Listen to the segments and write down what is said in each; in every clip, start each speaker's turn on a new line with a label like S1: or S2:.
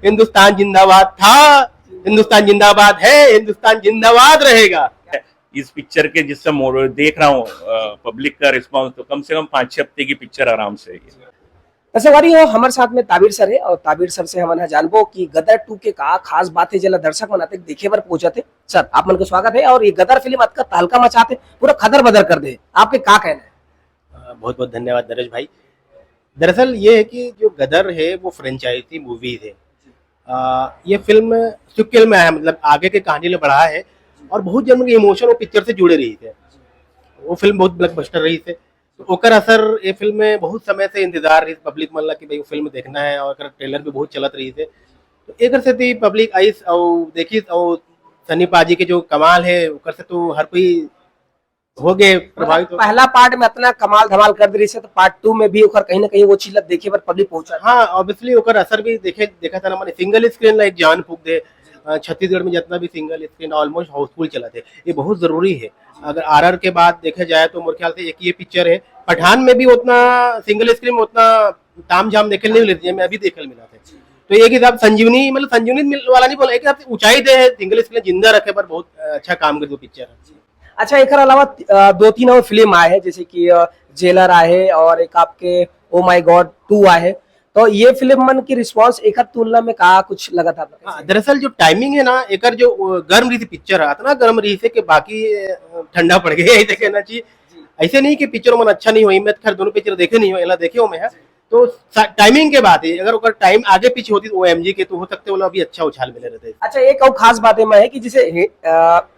S1: हिंदुस्तान जिंदाबाद था, हिंदुस्तान जिंदाबाद है, हिंदुस्तान जिंदाबाद रहेगा।
S2: इस पिक्चर के जिससे देख रहा हूँ पब्लिक का रिस्पांस, तो कम से कम 5-6 हफ्ते की पिक्चर आराम से है।
S3: तसेवारी हो हमारे साथ में ताबिर सर है और ताबिर सर से हम जानबो कि गदर 2 के का खास बात है जला दर्शक मनाते देखे पर पहुंचते। सर आप मन को स्वागत है और ये गदर फिल्म अतका तहलका मचाते पूरा खदर बदर कर दे, आपके का कहना है?
S1: बहुत बहुत धन्यवाद नरेश भाई। दरअसल ये है कि जो गदर है वो फ्रेंचाइजी मूवीज है। ये फिल्म सिक्वल में है, मतलब आगे के कहानी में बढ़ा है और बहुत जन के इमोशन वो पिक्चर से जुड़े रही थे। वो फिल्म बहुत ब्लॉकबस्टर रही थे, तो ओकर असर ये फिल्म में बहुत समय से इंतजार रही पब्लिक मन ला कि भाई वो फिल्म देखना है और ट्रेलर भी बहुत चलत रही थे। तो एक से थी पब्लिक आई और देखी और सनी पाजी के जो कमाल है ओकर से तो हर कोई हो गए प्रभावित।
S3: पहला पार्ट में इतना कमाल धमाल कर दी से तो पार्ट 2 में भी ओकर कहीं ना कहीं वो चीज देखे पर पब्लिक पहुंचा।
S1: हाँ ऑब्वियसली ओकर असर भी देखा था ना, मैंने सिंगल स्क्रीन ला एक जान फूक दे। छत्तीसगढ़ में जितना भी सिंगल स्क्रीन ऑलमोस्ट हाउसफुल चला थे, ये बहुत जरूरी है। अगर आरआर के बाद देखा जाए तो मेरे ख्याल से एक ये पिक्चर है। पठान में भी उतना सिंगल स्क्रीन में उतना ताम झाम देखने नहीं मिलती है, मैं अभी देखने मिला था। तो एक हिसाब संजीवनी, मतलब संजीवनी वाला नहीं बोला, एक हिसाब से ऊंचाई दे है, सिंगल स्क्रीन जिंदा रखे पर बहुत अच्छा काम कर दो पिक्चर।
S3: अच्छा एक अलावा 2-3 और फिल्म आए हैं जैसे कि जेलर आए और एक आपके ओ माय गॉड 2 आए हैं, तो ये फिल्म मन की रिस्पांस एक तुलना में कहा कुछ लगा था?
S1: दरअसल जो टाइमिंग है ना एक जो गर्म रही थी पिक्चर, इतना गर्म रही थी कि बाकी ठंडा पड़ गया ऐसे कहना चाहिए। ऐसे नहीं कि पिक्चर मन अच्छा नहीं हुई, मैं खैर दोनों पिक्चर देखे नहीं हो, देखे हो मैं है। तो टाइमिंग के बात है, अगर टाइम आगे पीछे होती ओएमजी के तो हो सकते वो अभी अच्छा उछाल मिले रहते।
S3: अच्छा एक और खास बात है कि जैसे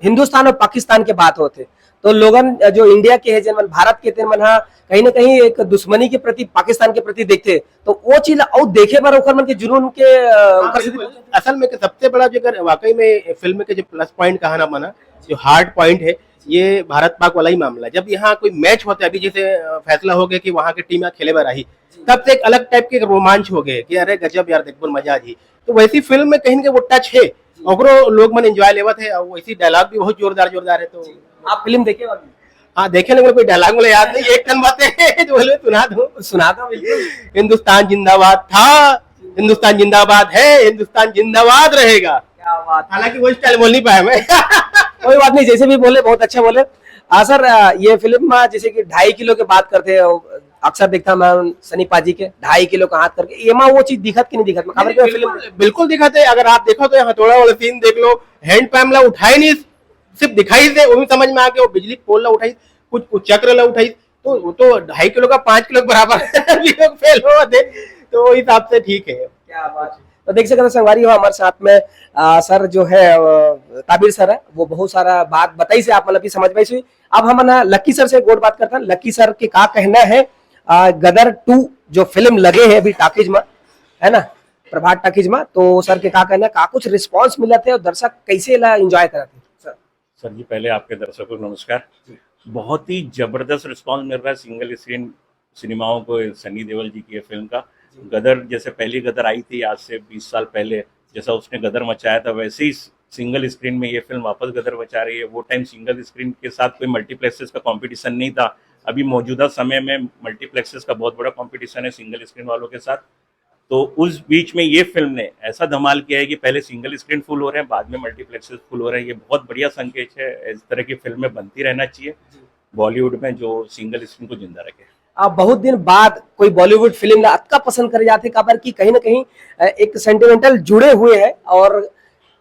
S3: हिंदुस्तान और पाकिस्तान के बात होते तो लोगन जो इंडिया के है जन भारत के थे मन कहीं ना कहीं एक दुश्मनी के प्रति पाकिस्तान के प्रति देखते, तो वो चीज और देखे पर ओकर मन के जुनून के
S1: असल में सबसे बड़ा जो वाकई में फिल्म के जो प्लस पॉइंट कहा ना माना, जो हार्ड पॉइंट है ये भारत पाक वाला ही मामला। जब यहाँ कोई मैच होता है, अभी जैसे फैसला हो गया कि वहाँ की टीम खेले में रही, तब से एक अलग टाइप के रोमांच हो गए कि अरे गजब यार देखो मजा जी। तो वैसी फिल्म में कहीं ना वो टच है और लोग मन एंजॉय लेवत है, और वैसी डायलॉग भी बहुत जोरदार है। तो
S3: आप फिल्म देखे?
S1: हाँ देखे ना, कोई डायलॉग मुझे याद नहीं, एक टन बातें जो सुना दो। हिंदुस्तान जिंदाबाद था, हिंदुस्तान जिंदाबाद है, हिंदुस्तान जिंदाबाद रहेगा।
S3: क्या बात,
S1: हालांकि वो स्टाइल बोल नहीं पाया मैं।
S3: कोई बात नहीं, जैसे भी बोले बहुत अच्छा बोले। सर ये फिल्म जैसे कि 2.5 किलो की बात करते हैं, अक्सर देखता मैं सनी पाजी के 2.5 किलो का हाथ करके, ये वो चीज दिखत कि नहीं दिखत?
S1: बिल्कुल दिखत है। अगर आप देखो तो यहाँ थोड़ा वाला सीन देख लो, हैंड पैम ला उठाई नहीं, सिर्फ दिखाई दे, वो भी समझ में आ गया। वो बिजली पोल ला उठाई, कुछ चक्र ला उठाई, तो वो तो 2.5 किलो का 5 किलो के बराबर फेल हो थे, तो हिसाब से ठीक है।
S3: क्या बात है। तो देख सकते संगवारी हो हमारे साथ में सर जो है ताबिर सर है, वो बहुत सारा बात बताई से आप मतलब समझ पाई। अब हम ना लक्की सर से गोड बात करते हैं। लक्की सर के का कहना है गदर 2 जो फिल्म लगे है अभी टाकीज में, है ना, प्रभात टाकीज में, तो सर के का कहना है, का कुछ रिस्पांस मिला थे और दर्शक कैसे ला एंजॉय करते?
S2: सर जी पहले आपके दर्शकों को नमस्कार। बहुत ही जबरदस्त रिस्पांस मिल रहा है सिंगल स्क्रीन सिनेमाओं को सनी देओल जी की फिल्म का। गदर जैसे पहली गदर आई थी आज से 20 साल पहले, जैसा उसने गदर मचाया था, वैसे ही सिंगल स्क्रीन में ये फिल्म वापस गदर मचा रही है। वो टाइम सिंगल स्क्रीन के साथ कोई मल्टीप्लेक्सेस का कंपटीशन नहीं था, अभी मौजूदा समय में मल्टीप्लेक्सेस का बहुत बड़ा कंपटीशन है सिंगल स्क्रीन वालों के साथ। तो उस बीच में ये फिल्म ने ऐसा धमाल किया है कि पहले सिंगल स्क्रीन फुल हो रहे हैं, बाद में मल्टीप्लेक्सेस फुल हो रहे हैं। ये बहुत बढ़िया संकेत है, इस तरह की फिल्में बनती रहना चाहिए बॉलीवुड में जो सिंगल स्क्रीन को जिंदा रखे।
S3: आप बहुत दिन बाद कोई बॉलीवुड फिल्म अतका पसंद करे जाते खबर की कहीं ना कहीं एक सेंटिमेंटल जुड़े हुए हैं, और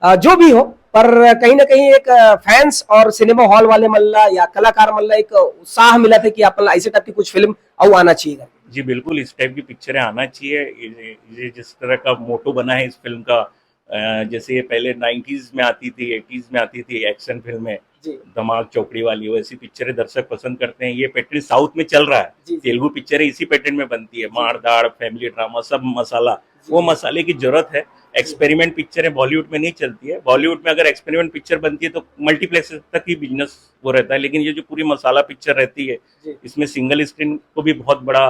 S3: जो भी हो पर कहीं ना कहीं एक फैंस और सिनेमा हॉल वाले मल्ला या कलाकार मल्ला एक उत्साह मिला था कि अपन ऐसे टाइप की कुछ फिल्म और आना चाहिए।
S2: जी बिल्कुल, इस टाइप की पिक्चरें आना चाहिए। ये जिस तरह का मोटो बना है इस फिल्म का, जैसे ये पहले 90s में आती थी, 80s में आती थी एक्शन फिल्में, धमाल चौकड़ी वाली, वैसी पिक्चरें दर्शक पसंद करते हैं। ये पैटर्न साउथ में चल रहा है, तेलुगु पिक्चरें इसी पैटर्न में बनती है, मार दाड़, फैमिली ड्रामा, सब मसाला। वो मसाले की जरूरत है। एक्सपेरिमेंट पिक्चरें बॉलीवुड में नहीं चलती है। बॉलीवुड में अगर एक्सपेरिमेंट पिक्चर बनती है तो मल्टीप्लेक्स तक ही बिजनेस वो रहता है, लेकिन ये जो पूरी मसाला पिक्चर रहती है इसमें सिंगल स्क्रीन को भी बहुत बड़ा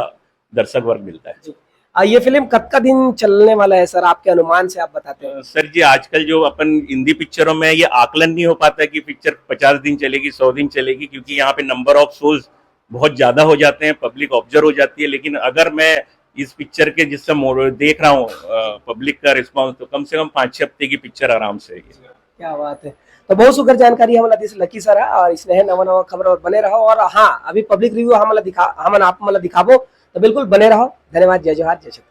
S2: दर्शक वर्ग मिलता है।
S3: ये फिल्म कब का दिन चलने वाला है सर, आपके अनुमान से आप बताते हैं?
S2: सर जी आजकल जो अपन हिंदी पिक्चरों में ये आकलन नहीं हो पाता कि पिक्चर 50 दिन चलेगी, 100 दिन चलेगी, क्योंकि यहाँ पे नंबर ऑफ शोज बहुत ज्यादा हो जाते हैं, पब्लिक ऑब्जर्व हो जाती है। लेकिन अगर मैं इस पिक्चर के जिस समय देख रहा हूँ पब्लिक का रिस्पांस, तो कम से कम 5-6 हफ्ते की पिक्चर आराम से है ये।
S3: क्या बात है। तो बहुत सुगर जानकारी हमला दिस लकी सर और इसने है नवा नवा खबर और बने रहो। और हाँ, अभी पब्लिक रिव्यू हमला आप दिखाबो, तो बिल्कुल बने रहो। धन्यवाद। जय जोहार, जय छत्तीसगढ़।